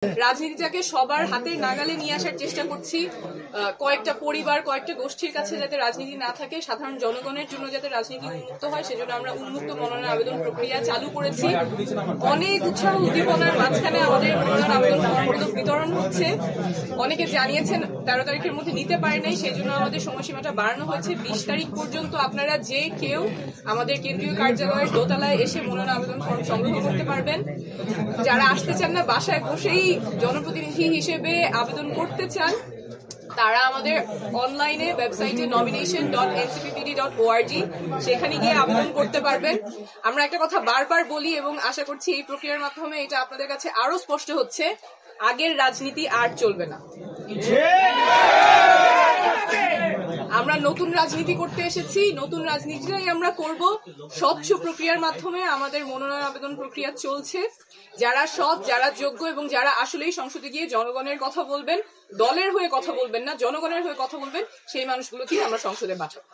রাজনীতিটাকে সবার হাতের নাগালে নিয়ে আসার চেষ্টা করছি। কয়েকটা পরিবার, কয়েকটা গোষ্ঠীর কাছে যাতে রাজনীতি না থাকে, সাধারণ জনগণের জন্য যাতে রাজনীতি উন্মুক্ত হয়, সেজন্য আমরা উন্মুক্ত মনোনয়ন আবেদন প্রক্রিয়া চালু করেছি। অনেক উৎসাহ উদ্দীপনার মাঝখানে আমাদের মনোনয়ন আবেদন ফর্মগুলো বিতরণ হচ্ছে। অনেকে জানিয়েছেন 13 তারিখের মধ্যে নিতে পারে নাই, সেই জন্য আমাদের সময়সীমাটা বাড়ানো হয়েছে। 20 তারিখ পর্যন্ত আপনারা যে কেউ আমাদের কেন্দ্রীয় কার্যালয়ের দোতলায় এসে মনোনয়ন আবেদন ফর্ম সংগ্রহ করতে পারবেন। যারা আসতে চান না, বাসায় বসেই জনপ্রতিনিধি হিসেবে আবেদন করতে চান, তারা আমাদের অনলাইনে ওয়েবসাইটে nomination.ncppd.org সেখানে গিয়ে আবেদন করতে পারবেন। আমরা একটা কথা বারবার বলি এবং আশা করছি এই প্রক্রিয়ার মাধ্যমে এটা আপনাদের কাছে আরো স্পষ্ট হচ্ছে, আগের রাজনীতি আর চলবে না। আমরা নতুন রাজনীতি করতে এসেছি, নতুন রাজনীতিটাই আমরা করব। স্বচ্ছ প্রক্রিয়ার মাধ্যমে আমাদের মনোনয়ন আবেদন প্রক্রিয়া চলছে। যারা সৎ, যারা যোগ্য এবং যারা আসলেই সংসদে গিয়ে জনগণের কথা বলবেন, দলের হয়ে কথা বলবেন না, জনগণের হয়ে কথা বলবেন, সেই মানুষগুলোকেই আমরা সংসদে পাঠাবো।